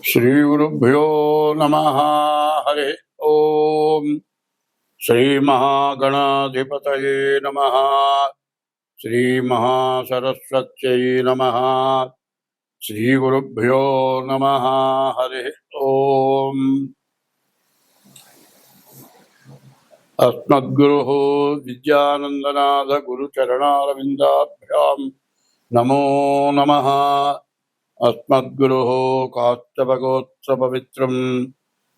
श्रीगुरुभ्यो नमः। हरि ओम। श्रीमहागणाधिपतये नमः। श्रीमहासरस्वत्यै नमः। श्रीगुरुभ्यो नमः। हरि ओम। अस्मद्गुरुः विद्यानन्दनाथ गुरुचरणारविन्दाभ्यां नमो नमः। अस्मद्गुरुः काष्ठभगोत्सपवित्रं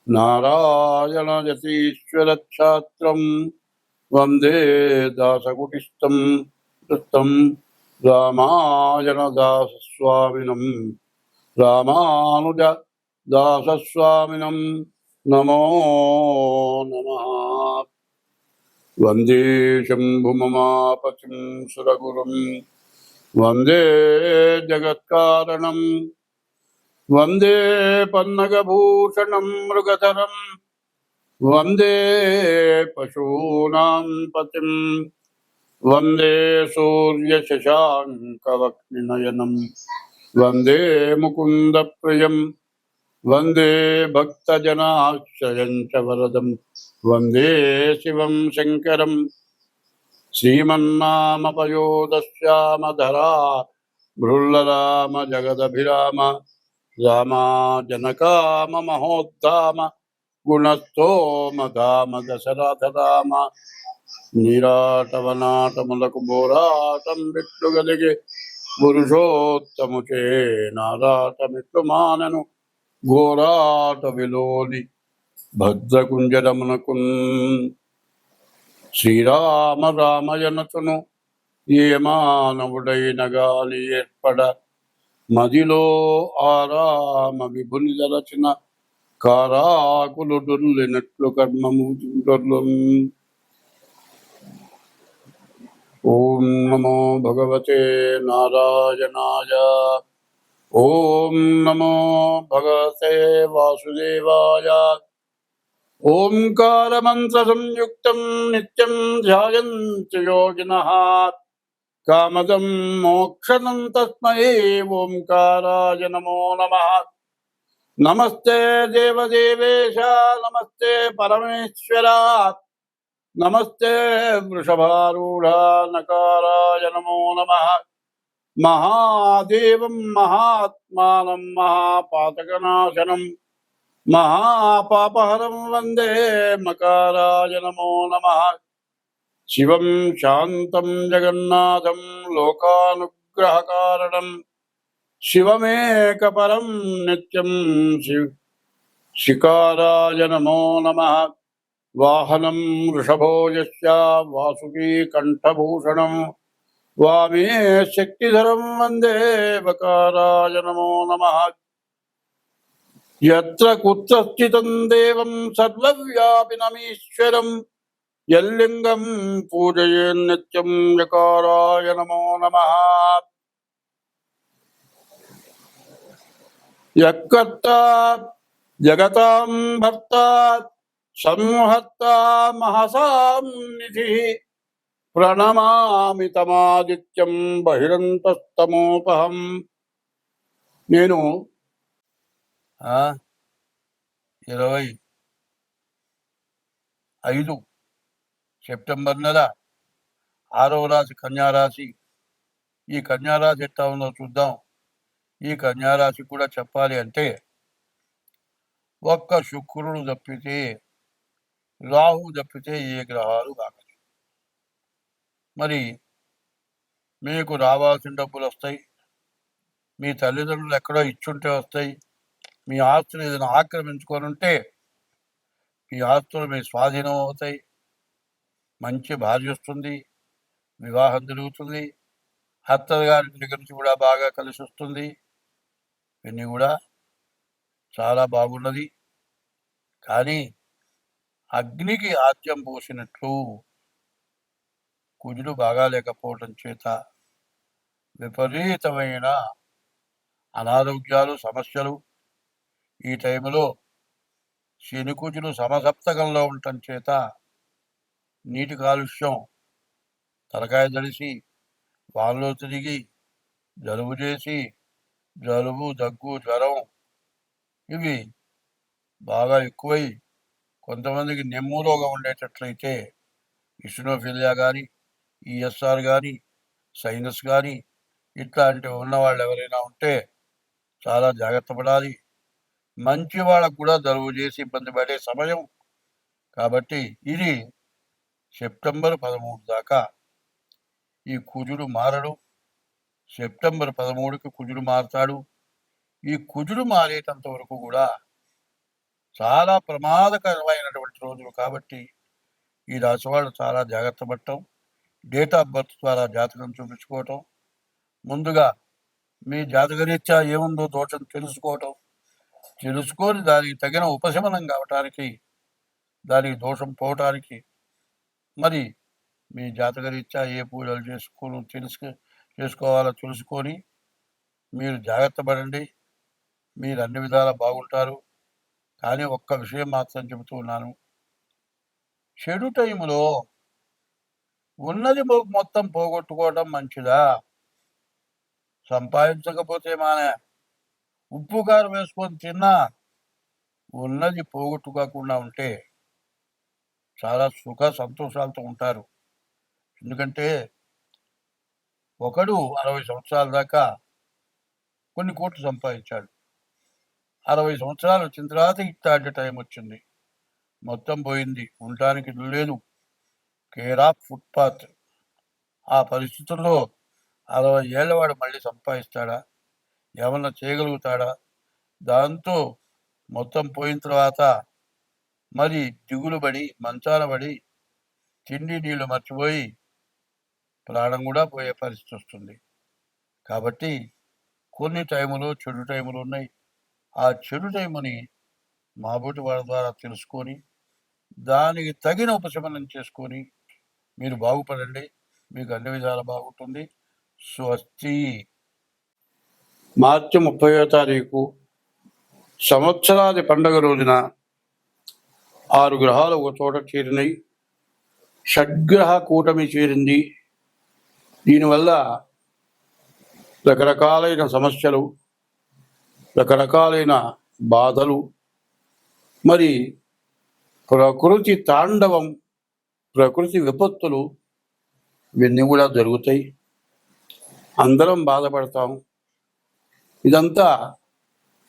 नारायणयतीश्वरच्छात्रं वन्दे दासकुटिस्थं कृतं रामायणदासस्वामिनं रामानुजदासस्वामिनं नमो नमः। वन्दे शम्भुममापतिं सुरगुरुं वन्दे जगत्कारणं वन्दे पन्नगभूषणं मृगधरं वन्दे पशूनां पतिं वन्दे सूर्यशशाङ्कवक्निनयनं वन्दे मुकुन्दप्रियं वन्दे भक्तजनाश्रयं च वरदं वन्दे शिवं शङ्करं श्रीमन्नामपयोदश्यामधरा भृल्लराम जगदभिराम रामा जनकाम महोद्धाम गुणस्थोम धाम दशरथ राम निराटवनाटमुలకు పోరాటం బిట్టుగలిగే పురుషోత్తముచే నారాటమిట్లు మానను ఘోరాట విలోలి భద్రకుంజరమునకున్ శ్రీరామ రామయనతును ఏ మానవుడైన గాలి ఏర్పడ మదిలో ఆరామ విభుని దలచిన కారాకులు డొల్లినట్లు కర్మము డొల్లున్. ఓం నమో భగవతే నారాయణాయ. ఓం నమో భగవతే వాసుదేవాయ. ఓంకార మంత్ర సంయుక్తం నిత్యం ధ్యాయంతి యోగినః కామదం మోక్షదం తస్మై ఓంకారాయ నమో నమః. నమస్తే దేవదేవేశ నమస్తే పరమేశ్వర నమస్తే వృషభారూఢ నకారాయ నమో నమః. మహాదేవం మహాత్మానం మహాపాతకనాశనం మహాపాపహరం వందే మకారాయ నమో నమః. శివం శాంతం జగన్నాథం లోకానుగ్రహకారణం శివమేకపరం నిత్యం శికారాయ నమో నమః. వాహనం వృషభో యస్య వాసుకీ కంఠభూషణం వామే శక్తిధరం వందే వకారాయ నమో నమః. యత్ర కుత్ర స్థితం దేవం సర్వవ్యాపినమీశ్వరం యల్లింగం పూజయేన్ నిత్యం యకారాయ నమో నమః. యక్కర్త జగతాం భర్త సంహర్త మహసాం నిధిః ప్రణమామి తమాదిత్యం బహిరంతస్తమోపహం. నేను 25 సెప్టెంబర్ నెల 6వ రాశి కన్యారాశి. ఈ కన్యారాశి ఎట్లా ఉందో చూద్దాం. ఈ కన్యారాశి కూడా చెప్పాలి అంటే ఒక్క శుక్రుడు తప్పితే రాహు తప్పితే ఏ గ్రహాలు కాగలవు. మరి మీకు రావాల్సిన డబ్బులు వస్తాయి, మీ తల్లిదండ్రులు ఎక్కడో ఇచ్చుంటే వస్తాయి, మీ ఆస్తులు ఏదైనా ఆక్రమించుకొని ఉంటే మీ ఆస్తులు మీ స్వాధీనం అవుతాయి, మంచి భార్య వస్తుంది, వివాహం జరుగుతుంది, అత్తగారి దగ్గర నుంచి కూడా బాగా కలిసి వస్తుంది. ఇవన్నీ కూడా చాలా బాగున్నది. కానీ అగ్నికి ఆద్యం పోసినట్లు కుజుడు బాగా లేకపోవటం చేత విపరీతమైన అనారోగ్యాలు సమస్యలు. ఈ టైంలో శని కుజులు సమసప్తకంలో ఉండటం చేత నీటి కాలుష్యం, తలకాయ తడిసి వానలో తిరిగి జలుబు చేసి జలుబు దగ్గు జ్వరం ఇవి బాగా ఎక్కువై కొంతమందికి నెమ్ము రోగం ఉండేటట్లయితే ఇస్నోఫిలియా కానీ, ఈఎస్ఆర్ కానీ, సైనస్ కానీ ఇట్లాంటివి ఉన్నవాళ్ళు ఎవరైనా ఉంటే చాలా జాగ్రత్త పడాలి. మంచి వాళ్ళకు కూడా జలుబు చేసి ఇబ్బంది పడే సమయం కాబట్టి ఇది సెప్టెంబర్ 13 దాకా ఈ కుజుడు మారడు. సెప్టెంబర్ 13కి కుజుడు మారతాడు. ఈ కుజుడు మారేటంత వరకు కూడా చాలా ప్రమాదకరమైనటువంటి రోజులు కాబట్టి ఈ రాశి వాళ్ళు చాలా జాగ్రత్త పడటం, డేట్ ఆఫ్ బర్త్ ద్వారా జాతకం చూపించుకోవటం, ముందుగా మీ జాతకరీత్యా ఏముందో దోషం తెలుసుకొని దానికి తగిన ఉపశమనం కావటానికి, దానికి దోషం పోవటానికి మరి మీ జాతకరీత్యా ఏ పూజలు చేసుకోవాలో తెలుసుకొని మీరు జాగ్రత్త పడండి. మీరు అన్ని విధాలా బాగుంటారు. కానీ ఒక్క విషయం మాత్రం చెబుతూ ఉన్నాను, చెడు టైములో ఉన్నది మొత్తం పోగొట్టుకోవడం మంచిదా? సంపాదించకపోతే మానే ఉప్పు కారం వేసుకొని తిన్నా ఉన్నది పోగొట్టుకోకుండా ఉంటే చాలా సుఖ సంతోషాలతో ఉంటారు. ఎందుకంటే ఒకడు 60 సంవత్సరాల దాకా కొన్ని కోట్లు సంపాదించాడు. 60 సంవత్సరాలు వచ్చిన తర్వాత ఇట్లాంటి టైం వచ్చింది, మొత్తం పోయింది, ఉండటానికి ఇల్లు లేదు, కేర్ ఆఫ్ ఫుట్పాత్. ఆ పరిస్థితుల్లో 60 ఏళ్ళ వాడు మళ్ళీ సంపాదిస్తాడా? ఏమన్నా చేయగలుగుతాడా? దాంతో మొత్తం పోయిన తర్వాత మరి దిగులు పడి మంచాన పడి తిండి నీళ్లు మర్చిపోయి ప్రాణం కూడా పోయే పరిస్థితి వస్తుంది. కాబట్టి కొన్ని టైములు చెడు టైములు ఉన్నాయి. ఆ చెడు టైముని మాబోటి వాళ్ళ ద్వారా తెలుసుకొని దానికి తగిన ఉపశమనం చేసుకొని మీరు బాగుపడండి. మీకు అన్ని విధాలు బాగుంటుంది. స్వస్తి. మార్చి 30వ తారీఖు సంవత్సరాది పండుగ రోజున 6 గ్రహాలు ఒక చోట చేరినాయి. షడ్గ్రహ కూటమి చేరింది. దీనివల్ల రకరకాలైన సమస్యలు, రకరకాలైన బాధలు, మరి ప్రకృతి తాండవం, ప్రకృతి విపత్తులు ఇవన్నీ కూడా జరుగుతాయి. అందరం బాధపడతాం. ఇదంతా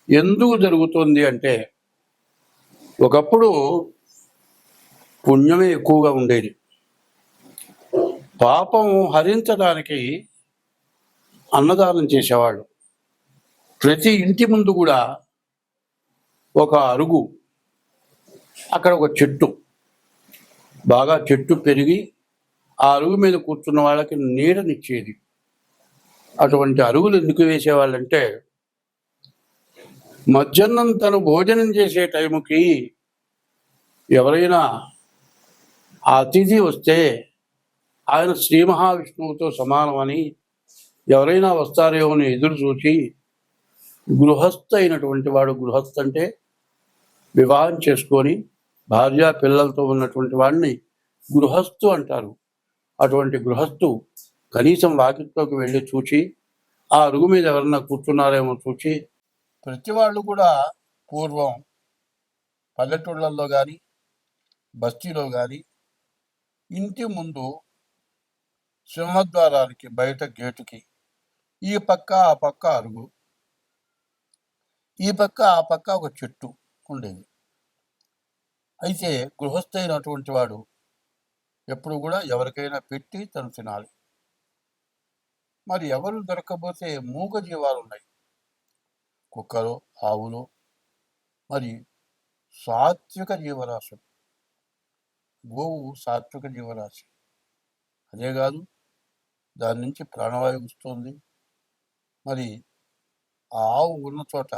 ఎందుకు జరుగుతుంది అంటే ఒకప్పుడు పుణ్యమే ఎక్కువగా ఉండేది. పాపం హరించడానికి అన్నదానం చేసేవాళ్ళు. ప్రతి ఇంటి ముందు కూడా ఒక అరుగు, అక్కడ ఒక చెట్టు, బాగా చెట్టు పెరిగి ఆ అరుగు మీద కూర్చున్న వాళ్ళకి నీడనిచ్చేది. అటువంటి అరుగులు ఎందుకు వేసేవాళ్ళంటే మధ్యాహ్నం తను భోజనం చేసే టైంకి ఎవరైనా అతిథి వస్తే ఆయన శ్రీ మహావిష్ణువుతో సమానమని, ఎవరైనా వస్తారేమో అని ఎదురు చూసి గృహస్థ అయినటువంటి వాడు, గృహస్థ అంటే వివాహం చేసుకొని భార్య పిల్లలతో ఉన్నటువంటి వాడిని గృహస్థు అంటారు. అటువంటి గృహస్థు కనీసం వాకిట్లోకి వెళ్ళి చూచి ఆ అరుగు మీద ఎవరన్నా కూర్చున్నారేమో చూచి, ప్రతి వాళ్ళు కూడా పూర్వం పల్లెటూళ్ళల్లో కానీ బస్తీలో కానీ ఇంటి ముందు సింహద్వారానికి బయట గేటుకి ఈ పక్క ఆ పక్క అరుగు, ఈ పక్క ఆ పక్క ఒక చెట్టు ఉండేది. అయితే గృహస్థైనటువంటి వాడు ఎప్పుడు కూడా ఎవరికైనా పెట్టి తను తినాలి. మరి ఎవరు దొరకబోతే మూగ జీవాలు ఉన్నాయి, కుక్కలు, ఆవులు, మరి సాత్విక జీవరాశులు. గోవు సాత్విక జీవరాశి. అదే కాదు, దాని నుంచి ప్రాణవాయువు వస్తుంది. మరి ఆ ఆవు ఉన్న చోట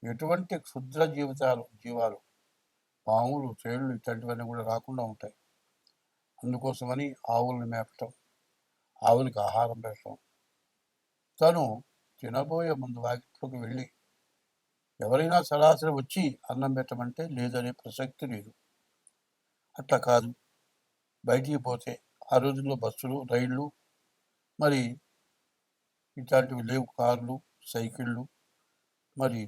ఎటువంటి క్షుద్ర జీవాలు, పాములు, తేళ్లు ఇట్లాంటివన్నీ కూడా రాకుండా ఉంటాయి. అందుకోసమని ఆవులను మేపటం, ఆవులకి ఆహారం పెట్టడం, తను తినబోయే ముందు వాకిట్లోకి వెళ్ళి ఎవరైనా సరాసరి వచ్చి అన్నం పెట్టమంటే లేదనే ప్రసక్తి లేదు. అట్లా కాదు, బయటికి పోతే ఆ రోజుల్లో బస్సులు, రైళ్ళు, మరి ఇట్లాంటివి లేవు, కార్లు, సైకిళ్ళు, మరి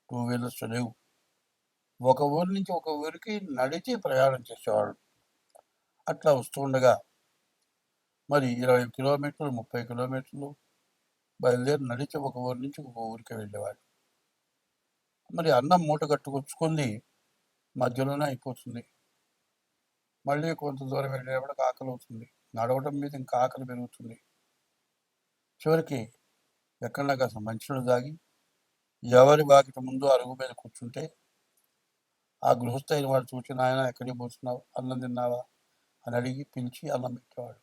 టూ వీలర్స్ లేవు. ఒక ఊరి నుంచి ఒక ఊరికి నడిచి ప్రయాణం చేసేవాళ్ళు. అట్లా వస్తూ ఉండగా మరి 20 కిలోమీటర్లు, 30 కిలోమీటర్లు బయలుదేరి నడిచి ఒక ఊరి నుంచి ఒక ఊరికి వెళ్ళేవాడు. మరి అన్నం మూట కట్టుకొచ్చుకుంది మధ్యలోనే అయిపోతుంది. మళ్ళీ కొంత దూరం వెళ్ళేవాడికి ఆకలి అవుతుంది. నడవడం మీద ఇంకా ఆకలి పెరుగుతుంది. చివరికి ఎక్కడన్నా కాస్త మంచినీళ్ళు తాగి ఎవరి వాకిట ముందు అరుగు మీద కూర్చుంటే ఆ గృహస్థ అయిన వాడు చూసి, నాయన ఎక్కడికి పోతున్నావు, అన్నం తిన్నావా అని అడిగి పిలిచి అన్నం పెట్టేవాడు.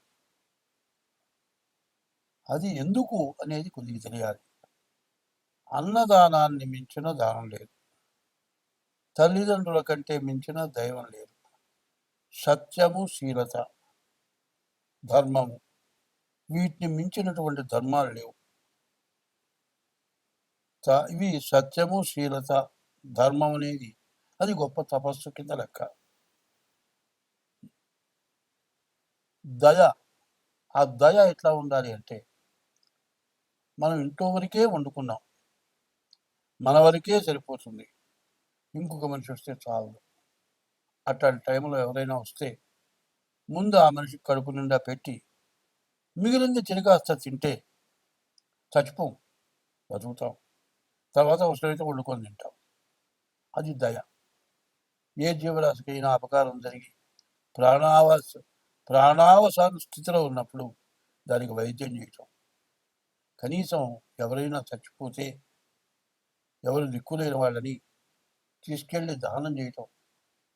అది ఎందుకు అనేది కొద్దిగా తెలియాలి. అన్నదానాన్ని మించిన దానం లేదు. తల్లిదండ్రుల కంటే మించిన దైవం లేదు. సత్యము, శీలత, ధర్మము, వీటిని మించినటువంటి ధర్మాలు లేవు. ఇవి సత్యము, శీలత, ధర్మం అనేది అది గొప్ప తపస్సు కింద లెక్క. దయ, ఆ దయ ఎట్లా ఉండాలి అంటే, మనం ఇంట్లో వరకే వండుకున్నాం, మన వరకే సరిపోతుంది, ఇంకొక మనిషి వస్తే చాలు. అట్లాంటి టైంలో ఎవరైనా వస్తే ముందు ఆ మనిషికి కడుపు నిండా పెట్టి మిగిలింది చిరకాస్త తింటే చచ్చిపోం, బతుకుతాం. తర్వాత అవసరమైతే వండుకొని తింటాం. అది దయ. ఏ జీవరాశికైనా అపకారం జరిగి ప్రాణావసాన స్థితిలో ఉన్నప్పుడు దానికి వైద్యం చేయటం, కనీసం ఎవరైనా చచ్చిపోతే ఎవరు దిక్కులేని వాళ్ళని తీసుకెళ్ళి దానం చేయటం,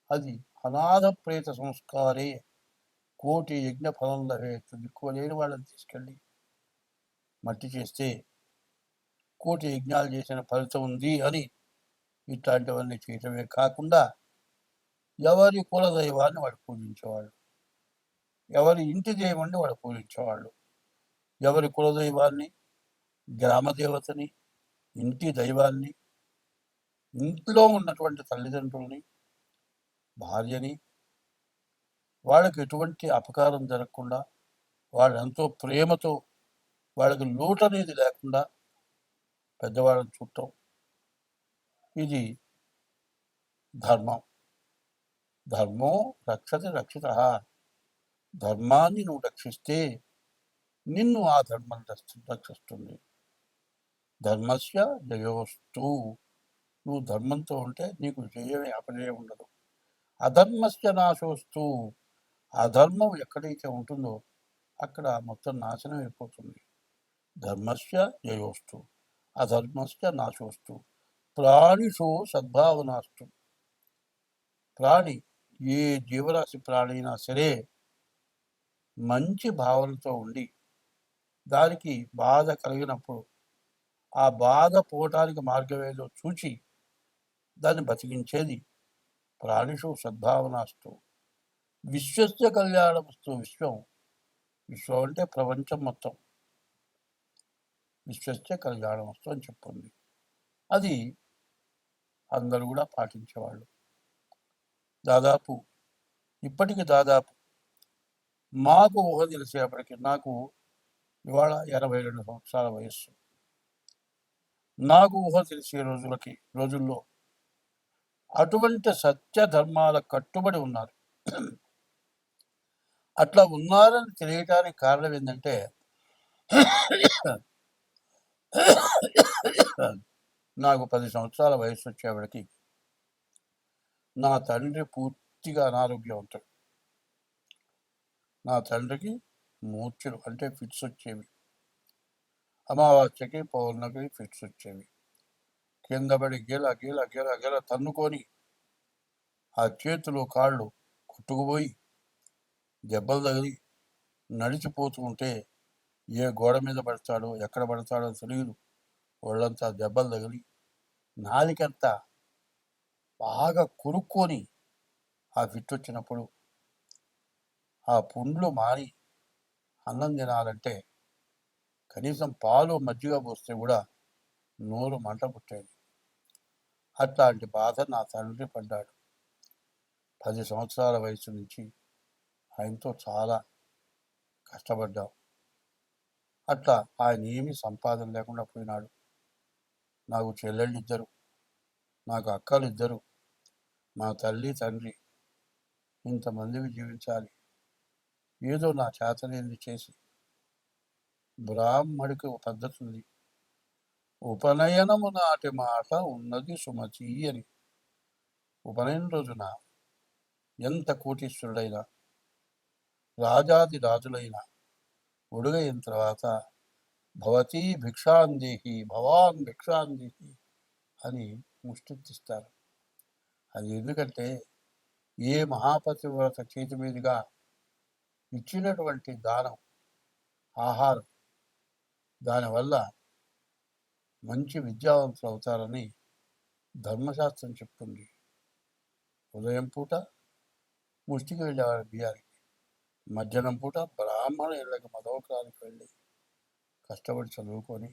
అది అనాథ ప్రేత సంస్కారే కోటి యజ్ఞ ఫలం లభేత్. దిక్కులేని వాళ్ళని తీసుకెళ్ళి మట్టి చేస్తే కోటి యజ్ఞాలు చేసిన ఫలితం ఉంది అని ఇట్లాంటివన్నీ చేయటమే కాకుండా ఎవరి కులదైవాన్ని వాడు పూజించేవాళ్ళు, ఎవరి ఇంటి దైవాన్ని వాడు పూజించేవాళ్ళు. ఎవరి కులదైవాన్ని, గ్రామదేవతని, ఇంటి దైవాన్ని, ఇంట్లో ఉన్నటువంటి తల్లిదండ్రుల్ని, భార్యని, వాళ్ళకి ఎటువంటి అపకారం జరగకుండా, వాళ్ళెంతో ప్రేమతో, వాళ్ళకి లోటు అనేది లేకుండా పెద్దవాళ్ళని చూడటం, ఇది ధర్మం. ధర్మో రక్షతి రక్షిత. ధర్మాన్ని నువ్వు రక్షిస్తే నిన్ను ఆ ధర్మం రక్షిస్తుంది. ధర్మస్య జయోస్తు. నువ్వు ధర్మంతో ఉంటే నీకు జయమే, అపజయం ఉండదు. అధర్మస్య నాశోస్తు. అధర్మం ఎక్కడైతే ఉంటుందో అక్కడ మొత్తం నాశనం అయిపోతుంది. ధర్మస్య జయోస్తు, అధర్మస్య నాశోస్తు. ప్రాణిషు సద్భావనాస్తు. ప్రాణి, ఏ జీవరాశి ప్రాణి అయినా సరే మంచి భావనతో ఉండి దానికి బాధ కలిగినప్పుడు ఆ బాధ పోవటానికి మార్గం ఏదో చూచి దాన్ని బతికించేది ప్రాణిషు సద్భావనాస్తు. విశ్వస్య కళ్యాణమస్తు. విశ్వం అంటే ప్రపంచం మొత్తం. విశ్వస్య కళ్యాణమస్తు అని చెప్పింది. అది అందరూ కూడా పాటించేవాళ్ళు. ఇప్పటికి దాదాపు మాకు ఊహ తెలిసేపటికి, నాకు ఇవాళ 82 సంవత్సరాల వయస్సు. నాకు ఊహ తెలిసే రోజుల్లో అటువంటి సత్య ధర్మాల కట్టుబడి ఉన్నారు. అట్లా ఉన్నారని తెలియటానికి కారణం ఏంటంటే, నాకు 10 సంవత్సరాల వయసు వచ్చేవాడికి నా తండ్రి పూర్తిగా అనారోగ్యవంతుడు. నా తండ్రికి మూర్ఛలు అంటే ఫిట్స్ వచ్చేవి. అమావాస్యకి, పౌర్ణమికి ఫిట్స్ వచ్చేవి. కింద పడి గెల తన్నుకొని ఆ చేతులు కాళ్ళు కొట్టుకుపోయి దెబ్బలు తగిలి నడిచిపోతూ ఉంటే ఏ గోడ మీద పడతాడో ఎక్కడ పడతాడో తెలియదు. ఒళ్ళంతా దెబ్బలు తగిలి నాలికంతా బాగా కొరుక్కొని ఆ ఫిట్ వచ్చినప్పుడు ఆ పుండ్లు మాని అన్నం తినాలంటే కనీసం పాలు మజ్జిగ పోస్తే కూడా నోరు మంట పుట్టేది. అట్లాంటి బాధ నా తండ్రి పడ్డాడు. 10 సంవత్సరాల వయసు నుంచి ఆయనతో చాలా కష్టపడ్డాం. అట్లా ఆయన ఏమీ సంపాదన లేకుండా పోయినాడు. నాకు చెల్లెళ్ళు 2. నాకు అక్కలిద్దరు, మా తల్లి తండ్రి, ఇంతమందివి జీవించాలి. ఏదో నా చేతనేది చేసి బ్రాహ్మడికి ఒక పద్ధతి ఉంది. ఉపనయనము నాటి మాట ఉన్నది సుమతి అని. ఉపనయన రోజున ఎంత కోటీశ్వరుడైనా, రాజాది రాజులైనా ఒడుగైన తర్వాత భవతీ భిక్షాందేహి, భవాన్ భిక్షాందేహి అని ముష్టిస్తారు. అది ఎందుకంటే ఏ మహాపతివ్రత చేతి మీదుగా ఇచ్చినటువంటి దానం, ఆహారం, దానివల్ల మంచి విద్యావంతులు అవుతారని ధర్మశాస్త్రం చెప్తుంది. ఉదయం పూట ముష్టికి వెళ్ళేవారు బియ్యానికి, మధ్యాహ్నం పూట బ్రాహ్మణ ఇళ్ళకి మదవకానికి వెళ్ళి కష్టపడి చదువుకొని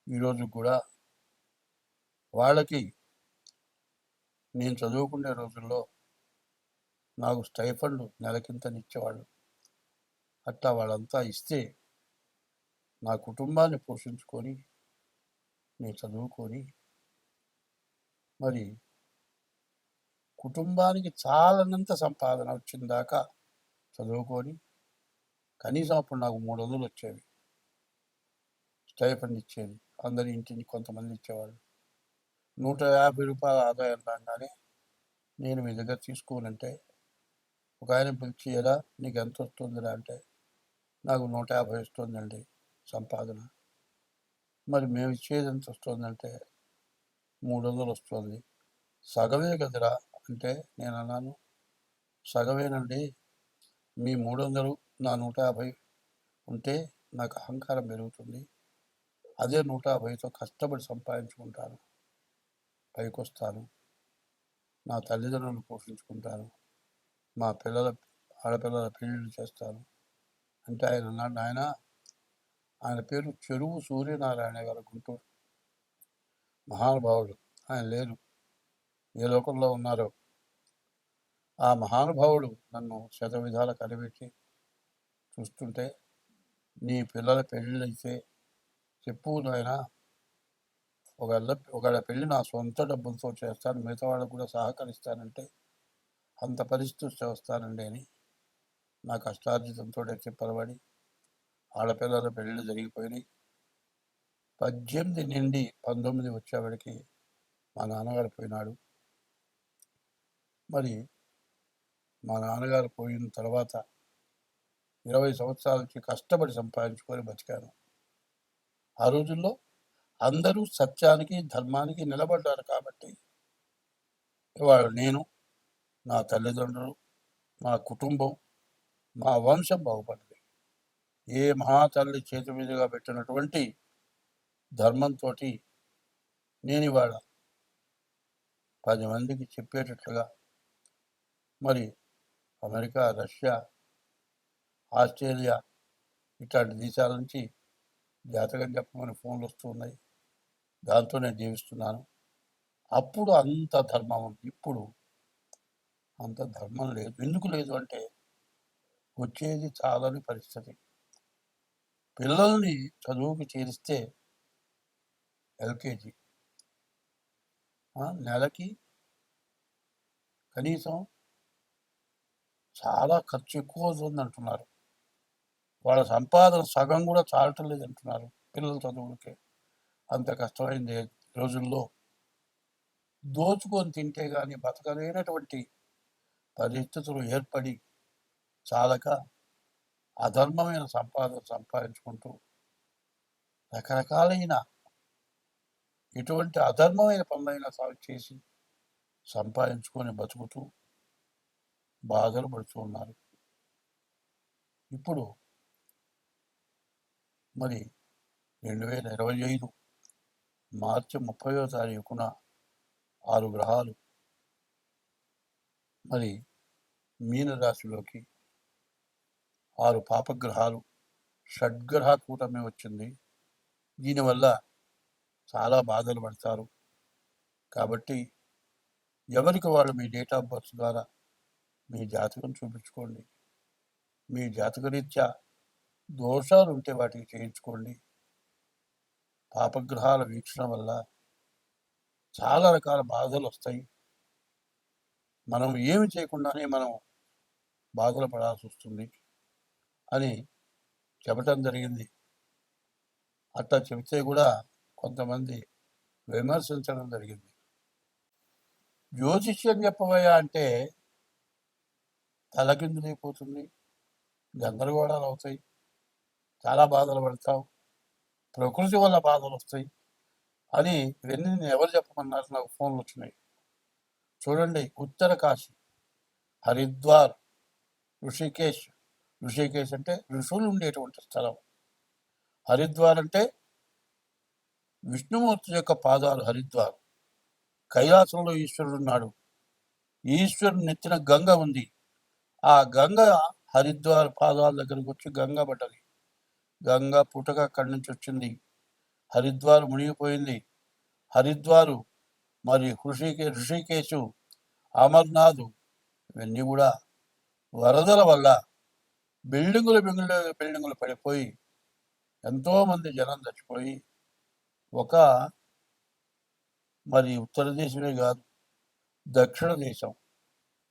ఈరోజు కూడా వాళ్ళకి నేను చదువుకునే రోజుల్లో నాకు స్టైఫండ్ నెలకింతనిచ్చేవాళ్ళు. అట్లా వాళ్ళంతా ఇస్తే నా కుటుంబాన్ని పోషించుకొని నేను చదువుకొని మరి కుటుంబానికి చాలనంత సంపాదన వచ్చిందాకా చదువుకొని కనీసం అప్పుడు నాకు 300 వచ్చేవి. స్టైఫండ్ ఇచ్చేది. అందరి ఇంటిని కొంతమంది ఇచ్చేవాళ్ళు. 150 రూపాయల ఆదాయం రాగానే నేను మీ దగ్గర తీసుకోనంటే ఒక ఆయన పిలిచి, ఎలా నీకు ఎంత వస్తుందిరా అంటే నాకు 150 వస్తుందండి సంపాదన. మరి మేము ఇచ్చేది ఎంత వస్తుందంటే 300 వస్తుంది. సగమే కదరా అంటే నేను అన్నాను, సగమేనండి. మీ 300 నా 150 ఉంటే నాకు అహంకారం పెరుగుతుంది. అదే 150తో కష్టపడి సంపాదించుకుంటాను, పైకొస్తాను, నా తల్లిదండ్రులను పోషించుకుంటాను, మా ఆడపిల్లల పెళ్ళిళ్ళు చేస్తాను అంటే ఆయన అన్నాడు, ఆయన పేరు చెరువు సూర్యనారాయణ గారు, గుంటూరు మహానుభావుడు. ఆయన లేరు, ఏ లోకంలో ఉన్నారో. ఆ మహానుభావుడు నన్ను శతవిధాల కనిపెట్టి చూస్తుంటే, నీ పిల్లల పెళ్ళిళ్ళైతే చెప్పు నాయనా, ఒకళ్ళ పెళ్ళి నా సొంత డబ్బులతో చేస్తాను, మిగతా వాళ్ళకు కూడా సహకరిస్తానంటే అంత పరిస్థితి వస్తానండి అని నా కష్టార్జితంతో చెప్పలబడి ఆడపిల్లల పెళ్ళిళ్ళు జరిగిపోయినాయి. 18 నుండి 19 వచ్చేవాడికి మా నాన్నగారు పోయినాడు. మరి మా నాన్నగారు పోయిన తర్వాత 20 సంవత్సరాల నుంచి కష్టపడి సంపాదించుకొని బతికాను. ఆ రోజుల్లో అందరూ సత్యానికి, ధర్మానికి నిలబడ్డారు కాబట్టి ఇవాళ నేను, నా తల్లిదండ్రులు, మా కుటుంబం, మా వంశం బాగుపడింది. ఏ మహాతల్లి చేతి మీదుగా పెట్టినటువంటి ధర్మంతో నేను ఇవాళ 10 మందికి చెప్పేటట్లుగా మరి అమెరికా, రష్యా, ఆస్ట్రేలియా ఇట్లాంటి దేశాల నుంచి జాతకం చెప్పమని ఫోన్లు వస్తూ ఉన్నాయి. దాంతో నేను జీవిస్తున్నాను. అప్పుడు అంత ధర్మం ఉంది, ఇప్పుడు అంత ధర్మం లేదు. ఎందుకు లేదు అంటే వచ్చేది చాలని పరిస్థితి. పిల్లల్ని చదువుకు చేరిస్తే ఎల్కేజీ నెలకి కనీసం చాలా ఖర్చు ఎక్కువ అవుతుంది అంటున్నారు. వాళ్ళ సంపాదన సగం కూడా చాలటం లేదు అంటున్నారు పిల్లల చదువులకే. అంత కష్టమైంది రోజుల్లో దోచుకొని తింటే కానీ బతకలేనటువంటి పరిస్థితులు ఏర్పడి చాలక అధర్మమైన సంపాదన సంపాదించుకుంటూ రకరకాలైన ఎటువంటి అధర్మమైన పనులైనా చేసి సంపాదించుకొని బతుకుతూ బాధలు పడుతూ ఉన్నారు. ఇప్పుడు మరి 2025 మార్చి 30వ తారీఖున 6 గ్రహాలు మరి మీనరాశిలోకి, 6 పాపగ్రహాలు, షడ్గ్రహ కూటమి వచ్చింది. దీనివల్ల చాలా బాధలు పడతారు. కాబట్టి ఎవరికి వాళ్ళు మీ డేట్ ఆఫ్ బర్త్ ద్వారా మీ జాతకం చూపించుకోండి. మీ జాతకరీత్యా దోషాలు ఉంటే వాటికి చేయించుకోండి. పాపగ్రహాల వీక్షణ వల్ల చాలా రకాల బాధలు వస్తాయి. మనం ఏమి చేయకుండానే మనం బాధలు పడాల్సి వస్తుంది అని చెప్పటం జరిగింది. అట్లా చెబితే కూడా కొంతమంది విమర్శించడం జరిగింది. జ్యోతిష్యం చెప్పబోయా అంటే తలకిందులైపోతుంది, గందరగోళాలు అవుతాయి, చాలా బాధలు పడతావు, ప్రకృతి వల్ల బాధలు వస్తాయి అని ఇవన్నీ ఎవరు చెప్పమన్నారు? నాకు ఫోన్లు వచ్చినాయి. చూడండి, ఉత్తర కాశీ, హరిద్వార్, ఋషికేశ్. ఋషికేశ్ అంటే ఋషులు ఉండేటువంటి స్థలం. హరిద్వార్ అంటే విష్ణుమూర్తి యొక్క పాదాలు. హరిద్వార్ కైలాసంలో ఈశ్వరుడు ఉన్నాడు. ఈశ్వరుడు నెత్తిన గంగ ఉంది. ఆ గంగ హరిద్వార్ పాదాల దగ్గరకు వచ్చి గంగ పడ్డది. గంగ పుటక అక్కడి నుంచి వచ్చింది. హరిద్వార్ మునిగిపోయింది. హరిద్వారు మరి ఋషికేశు, అమర్నాథ్ ఇవన్నీ కూడా వరదల వల్ల బిల్డింగులు పడిపోయి ఎంతోమంది జనం చచ్చిపోయి, ఒక మరి ఉత్తర దేశమే కాదు, దక్షిణ దేశం,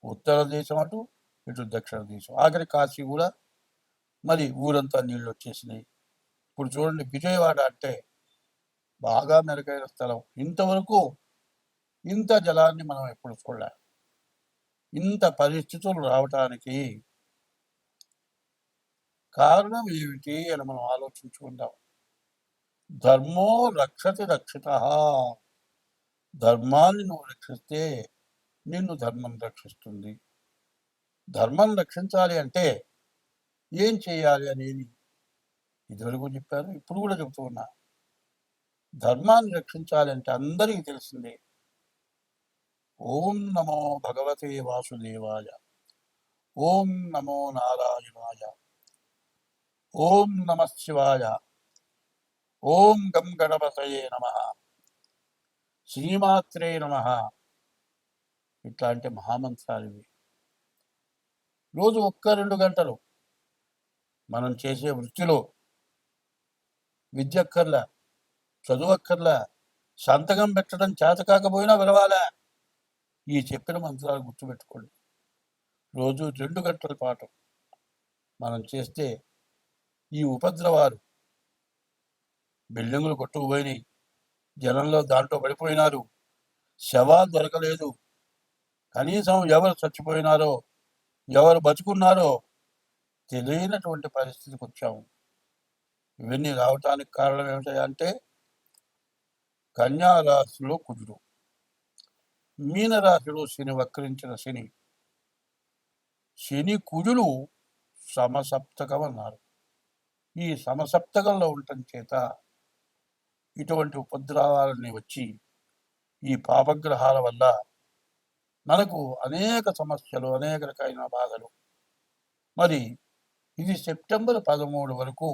ఉత్తర దేశం అటు ఇటు దక్షిణ దేశం, ఆఖరి కాశీ కూడా మరి ఊరంతా నీళ్ళు వచ్చేసినాయి. ఇప్పుడు చూడండి, విజయవాడ అంటే బాగా మెరుగైన స్థలం. ఇంతవరకు ఇంత జలాన్ని మనం ఎప్పుడు చూడలే. ఇంత పరిస్థితులు రావటానికి కారణం ఏమిటి అని మనం ఆలోచించుకుందాం. ధర్మో రక్షతి రక్షిత. ధర్మాన్ని నువ్వు రక్షిస్తే నిన్ను ధర్మం రక్షిస్తుంది. ధర్మం రక్షించాలి అంటే ఏం చేయాలి అనేది ఇదివరకు చెప్పారు, ఇప్పుడు కూడా చెబుతూ ఉన్నా. ధర్మాన్ని రక్షించాలి అంటే అందరికీ తెలిసిందే. ఓం నమో భగవతే వాసుదేవాయ, ఓం నమో నారాయణాయ, ఓం నమ శివాయ, ఓం గం గణపతయే నమ, శ్రీమాత్రే నమ. ఇట్లాంటి మహామంత్రాలు ఇవి. రోజు 1-2 గంటలు మనం చేసే వృత్తిలో విద్యక్కర్లా, చదువక్కర్లా, సంతకం పెట్టడం చేత కాకపోయినా విలవాలా, ఈ చెప్పిన మంత్రాలు గుర్తుపెట్టుకోండి. రోజు 2 గంటల పాటు మనం చేస్తే ఈ ఉపద్రవాలు, బిల్డింగులు కొట్టుకుపోయినాయి, జనంలో దాంట్లో పడిపోయినారు, శవాలు దొరకలేదు, కనీసం ఎవరు చచ్చిపోయినారో ఎవరు బతుకున్నారో తెలియనటువంటి పరిస్థితికి వచ్చాము. ఇవన్నీ రావటానికి కారణం ఏమిటంటే కన్యారాశిలో కుజుడు, మీనరాశిలో శని, వక్రించిన శని. శని కుజులు సమసప్తకం అన్నారు. ఈ సమసప్తకంలో ఉండటం చేత ఇటువంటి ఉపద్రవాలని వచ్చి ఈ పాపగ్రహాల వల్ల మనకు అనేక సమస్యలు, అనేక రకమైన బాధలు. మరి ఇది సెప్టెంబర్ 13 వరకు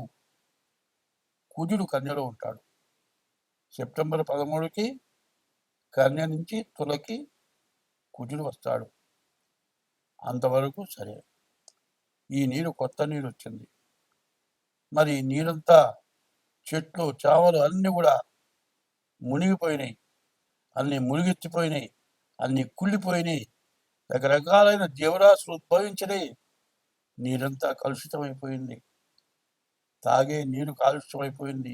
కుజుడు కన్యలో ఉంటాడు. సెప్టెంబర్ 13కి కన్య నుంచి తులకి కుజుడు వస్తాడు. అంతవరకు సరే. ఈ నీరు కొత్త నీరు వచ్చింది. మరి నీరంతా చెట్లు చావలు అన్నీ కూడా మునిగిపోయినాయి, అన్నీ మునిగెత్తిపోయినాయి, అన్నీ కుళ్ళిపోయినాయి, రకరకాలైన జీవరాశులు ఉద్భవించినాయి. నీరంతా కలుషితమైపోయింది, తాగే నీరు కాలుష్యమైపోయింది,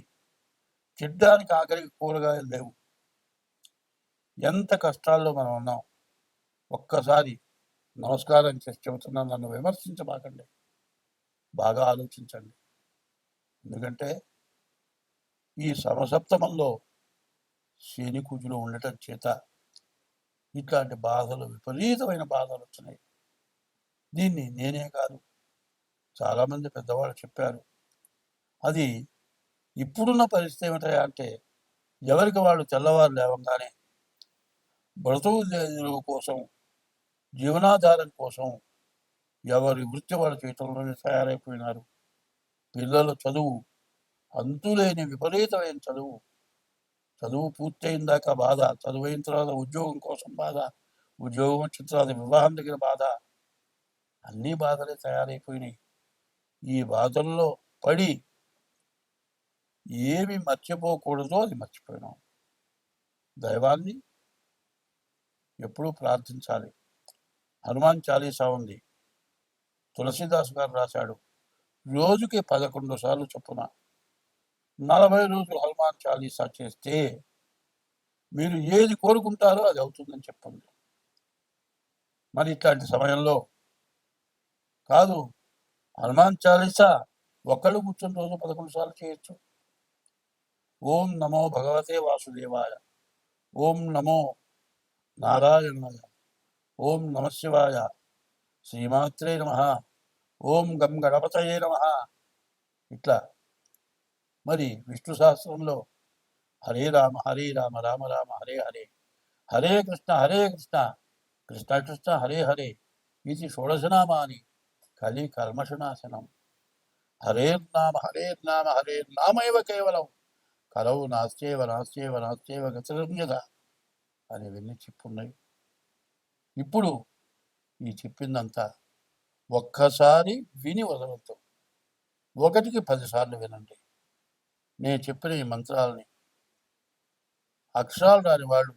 తినడానికి ఆఖరికి కూరగాయలు లేవు. ఎంత కష్టాల్లో మనం ఉన్నాం. ఒక్కసారి నమస్కారం చేసి చెబుతున్నాను, నన్ను విమర్శించబాకండి, బాగా ఆలోచించండి. ఎందుకంటే ఈ సమసప్తమంలో శని కుజులు ఉండటం చేత ఇట్లాంటి బాధలు, విపరీతమైన బాధలు వచ్చినాయి. దీన్ని నేనే కాదు, చాలామంది పెద్దవాళ్ళు చెప్పారు. అది ఇప్పుడున్న పరిస్థితి ఏమిటంటే ఎవరికి వాళ్ళు తెల్లవారు లేవగానే బ్రతుకు కోసం, జీవనాధారం కోసం ఎవరి వృత్తి వాళ్ళ చేతుల్లోనే తయారైపోయినారు. పిల్లల చదువు, అంతులేని విపరీతమైన చదువు. చదువు పూర్తయిన దాకా బాధ, చదువైన తర్వాత ఉద్యోగం కోసం బాధ, ఉద్యోగం వచ్చిన తర్వాత వివాహం దగ్గర బాధ, అన్నీ బాధలే తయారైపోయినాయి. ఈ బాధల్లో పడి ఏమి మర్చిపోకూడదో అది మర్చిపోయినాం. దైవాన్ని ఎప్పుడూ ప్రార్థించాలి. హనుమాన్ చాలీసా ఉంది, తులసీదాస్ గారు రాశాడు. రోజుకి 11 సార్లు చొప్పున 40 రోజులు హనుమాన్ చాలీసా చేస్తే మీరు ఏది కోరుకుంటారో అది అవుతుందని చెప్పండి. మరి ఇట్లాంటి సమయంలో కాదు, హనుమాన్ చాలీసా ఒక్కళ్ళు కూర్చొని రోజు 11 సార్లు చేయొచ్చు. ఓం నమో భగవతే వాసుదేవాయ, ఓం నమో నారాయణాయ, ఓం నమ శివాయ, శ్రీమాత్రే నమ, ఓం గం గణపతయే నమ. ఇట్లా మరి విష్ణు సహస్రంలో హరే రామ రామ రామ హరే హరే, హరే కృష్ణ కృష్ణ కృష్ణ హరే హరే ఇది షోడశనామాని కలి కల్మషనాశనం. హరేర్నామ హరేర్నామైవ కేవలం కలవు నాస్త్యేవ గతిరన్యత అనేవన్నీ చెప్పున్నాయి. ఇప్పుడు ఈ చెప్పిందంతా ఒక్కసారి విని వదలతో 1కి 10 సార్లు వినండి. నేను చెప్పిన ఈ మంత్రాలని అక్షరాలు రాని వాళ్ళు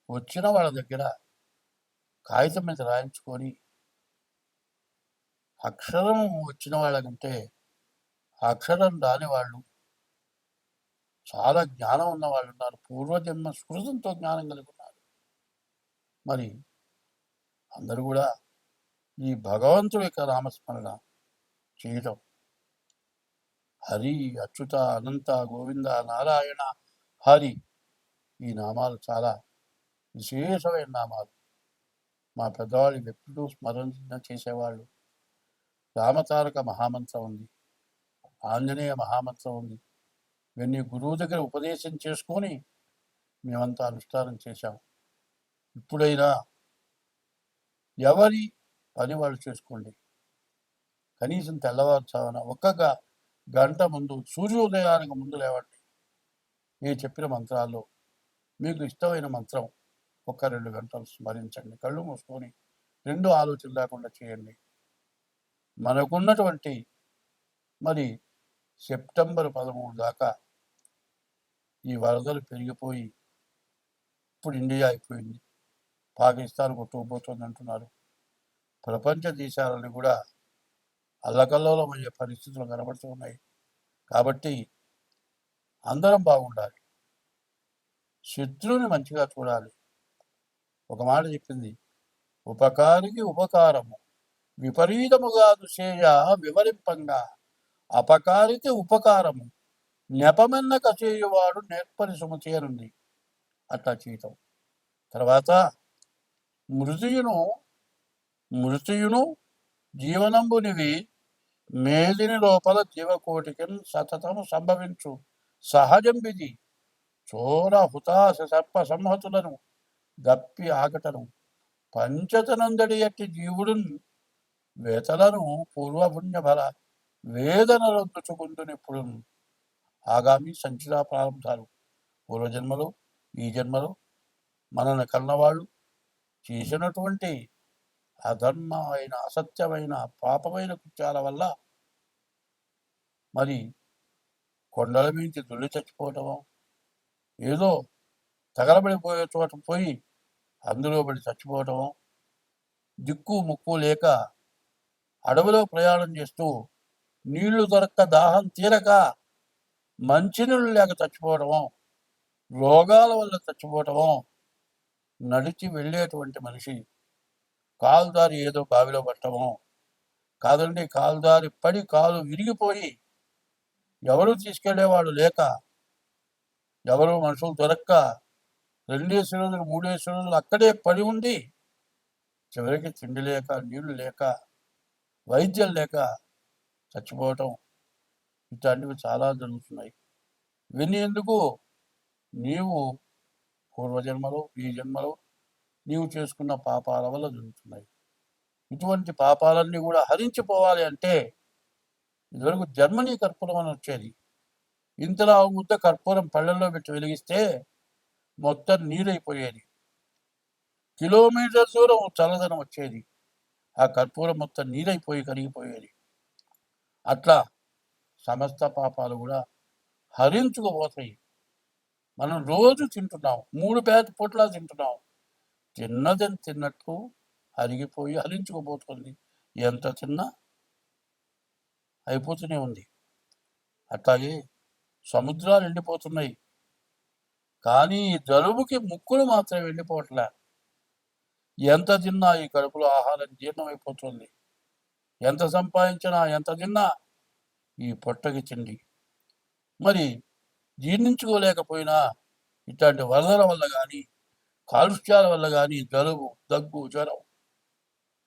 వచ్చిన వాళ్ళ దగ్గర కాగితం మీద రాయించుకొని, అక్షరం వచ్చిన వాళ్ళకంటే అక్షరం రాని వాళ్ళు చాలా జ్ఞానం ఉన్న వాళ్ళు ఉన్నారు. పూర్వజన్మ స్మృతంతో జ్ఞానం కలిగి ఉన్నారు. మరి అందరూ కూడా ఈ భగవంతుడి యొక్క నామస్మరణ చేయటం, హరి అచ్యుత అనంత గోవింద నారాయణ హరి, ఈ నామాలు చాలా విశేషమైన నామాలు. మా పెద్దవాళ్ళు ఎప్పుడూ స్మరణ చేసేవాళ్ళు. రామతారక మహామంత్రం ఉంది, ఆంజనేయ మహామంత్రం ఉంది. ఇవన్నీ గురువు దగ్గర ఉపదేశం చేసుకొని మేమంతా అనుష్ఠానం చేశాం. ఇప్పుడైనా ఎవరి పని వాళ్ళు చేసుకోండి. కనీసం తెల్లవారుజామున 1 గంట ముందు, సూర్యోదయానికి ముందు లేవండి. నేను చెప్పిన మంత్రాల్లో మీకు ఇష్టమైన మంత్రం 1-2 గంటలు స్మరించండి. కళ్ళు మూసుకొని 2 ఆలోచనలు లేకుండా చేయండి. మనకున్నటువంటి మరి సెప్టెంబర్ 13 దాకా ఈ వరదలు పెరిగిపోయి ఇప్పుడు ఇండియా అయిపోయింది, పాకిస్తాన్ కొట్టుకుపోతుంది అంటున్నారు. ప్రపంచ దేశాలని కూడా అల్లకల్లోలమయ్యే పరిస్థితులు కనబడుతున్నాయి. కాబట్టి అందరం బాగుండాలి, శత్రువుని మంచిగా చూడాలి. ఒక మాట చెప్పింది, ఉపకారికి ఉపకారము విపరీతముగా దుసేయ వివరింపంగా, అపకారికి ఉపకారము నెపమెన్నక చేయువాడు నేర్పరి సుమతి అనుంది. అట్లా చేయటం. తర్వాత మృతియును జీవనంబునివి మేదిని లోపల జీవకోటికి సతతము సంభవించు సహజం విధి. చోర హుతాశ సర్ప సంహతులను దప్పి ఆగటను పంచతనందడి అట్టి జీవుడున్ వేతలను పూర్వపుణ్య బల వేదనలొందుచుకుందునిప్పుడు. ఆగామి సంచిత ప్రారంభాలు, పూర్వజన్మలు, ఈ జన్మలో మనల్ని కన్నవాళ్ళు చేసినటువంటి అధర్మమైన, అసత్యమైన, పాపమైన కృత్యాల వల్ల మరి కొండల మించి దుల్లి చచ్చిపోవటమో, ఏదో తగలబడిపోయే చోట పోయి అందులో పడి చచ్చిపోవటమో, దిక్కు ముక్కు లేక అడవిలో ప్రయాణం చేస్తూ నీళ్లు దొరక్క దాహం తీరక మంచినీళ్ళు లేక చచ్చిపోవటమో, రోగాల వల్ల చచ్చిపోవటమో, నడిచి వెళ్ళేటువంటి మనిషి కాలుదారి ఏదో బావిలో పట్టమో, కాదండి కాలుదారి పడి కాలు విరిగిపోయి ఎవరు తీసుకెళ్లేవాడు లేక, ఎవరు మనుషులు దొరక్క 2 రోజులు 3 రోజులు అక్కడే పడి ఉండి చివరికి తిండి లేక, నీళ్లు లేక, వైద్యం లేక చచ్చిపోవటం, ఇట్లాంటివి చాలా జరుగుతున్నాయి. ఇవన్నీ ఎందుకు? నీవు పూర్వజన్మలో, ఈ జన్మలో నీవు చేసుకున్న పాపాల వల్ల జరుగుతున్నాయి. ఇటువంటి పాపాలన్నీ కూడా హరించిపోవాలి అంటే ఇదివరకు జర్మనీ కర్పూరం అని వచ్చేది. ఇంతలా ముద్ద కర్పూరం పళ్ళల్లో పెట్టి వెలిగిస్తే మొత్తం నీరైపోయేది. కిలోమీటర్ దూరం చల్లదనం వచ్చేది. ఆ కర్పూరం మొత్తం నీరైపోయి కరిగిపోయేది. అట్లా సమస్త పాపాలు కూడా హరించుకుపోతాయి. మనం రోజు తింటున్నాం, 3 పూట్ల తింటున్నాం. తిన్నదని తిన్నట్టు అరిగిపోయి హరించుకుపోతుంది. ఎంత తిన్నా అయిపోతూనే ఉంది. అట్లాగే సముద్రాలు ఎండిపోతున్నాయి, కానీ ఈ జలుబుకి ముక్కులు మాత్రం ఎండిపోవట్లే. ఎంత తిన్నా ఈ కడుపులో ఆహారం జీర్ణమైపోతుంది. ఎంత సంపాదించినా, ఎంత తిన్నా ఈ పొట్టకి తిండి. మరి జీర్ణించుకోలేకపోయినా ఇట్లాంటి వరదల వల్ల కానీ, కాలుష్యాల వల్ల కానీ జలుబు, దగ్గు, జ్వరం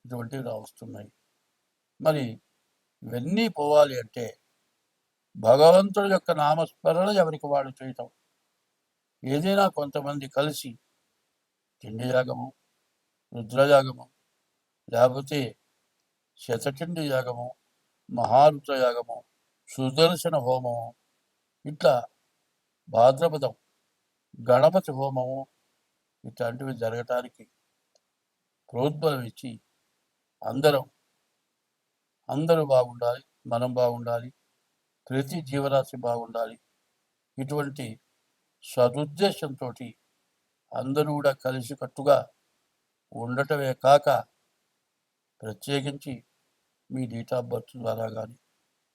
ఇటువంటివి వస్తున్నాయి. మరి ఇవన్నీ పోవాలి అంటే భగవంతుడి యొక్క నామస్మరణ ఎవరికి వాడు చేయటం. ఏదైనా కొంతమంది కలిసి తిండి యాగము, రుద్రయాగము, లేకపోతే శతచండి యాగము, మహారుద్ర యాగము, సుదర్శన హోమము, ఇట్లా భాద్రపదం గణపతి హోమము ఇట్లాంటివి జరగటానికి ప్రోద్బలం ఇచ్చి అందరూ బాగుండాలి, మనం బాగుండాలి, ప్రతి జీవరాశి బాగుండాలి. ఇటువంటి సదుద్దేశంతో అందరూ కూడా కలిసికట్టుగా ఉండటమే కాక, ప్రత్యేకించి మీ డేట్ ఆఫ్ బర్త్ ద్వారా కానీ,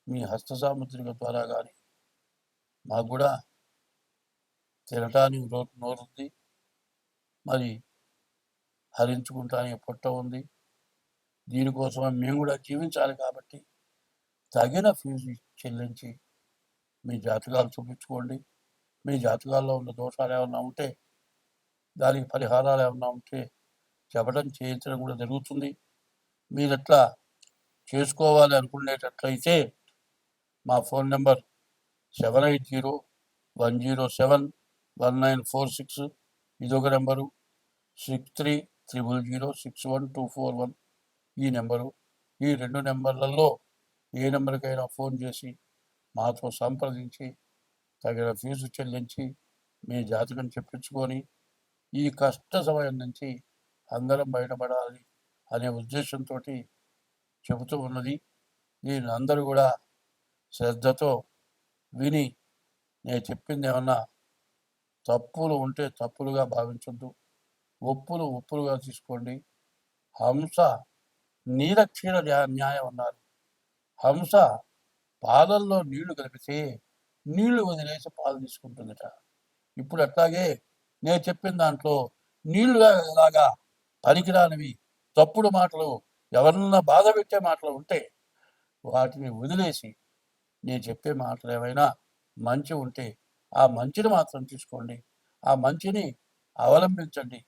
మీ హస్త సాముద్రిక ద్వారా కానీ మాకు కూడా తినటానికి నోరుంది, మరి హరించుకుంటానికి పొట్ట ఉంది. దీనికోసం మేము కూడా జీవించాలి కాబట్టి తగిన ఫీజు చెల్లించి మీ జాతకాలు చూపించుకోండి. మీ జాతకాల్లో ఉన్న దోషాలు ఏమన్నా ఉంటే, దానికి పరిహారాలు ఏమన్నా ఉంటే చెప్పడం, చేయించడం కూడా జరుగుతుంది. మీరు ఎట్లా చేసుకోవాలి అనుకునేటట్లయితే మా ఫోన్ నెంబర్ 7801071946, ఇదొక నెంబరు. 6300061241 ఈ నెంబరు. ఈ 2 నెంబర్లలో ఏ నెంబర్కైనా ఫోన్ చేసి మాతో సంప్రదించి తగిన ఫీజు చెల్లించి మీ జాతకం చెప్పించుకొని ఈ కష్ట సమయం నుంచి అందరం బయటపడాలి అనే ఉద్దేశంతో చెబుతూ ఉన్నది. దీన్ని అందరూ కూడా శ్రద్ధతో విని, నేను చెప్పింది ఏమన్నా తప్పులు ఉంటే తప్పులుగా భావించొద్దు, ఒప్పులుగా తీసుకోండి. హంస నీలక్షీర న్యాయం అన్నారు. హంస పాలల్లో నీళ్లు కలిపితే నీళ్లు వదిలేసి పాలు తీసుకుంటుందట. ఇప్పుడు అట్లాగే నేను చెప్పిన దాంట్లో నీళ్లు లాగా పనికిరానివి తప్పుడు మాటలు, ఎవరన్నా బాధ పెట్టే మాటలు ఉంటే వాటిని వదిలేసి నేను చెప్పే మాటలు ఏమైనా మంచి ఉంటే ఆ మంచిని మాత్రం తీసుకోండి. ఆ మంచిని అవలంబించండి.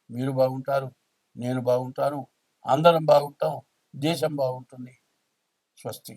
మీరు బాగుంటారు, నేను బాగుంటాను, అందరం బాగుంటాం, దేశం బాగుంటుంది. స్వస్తి.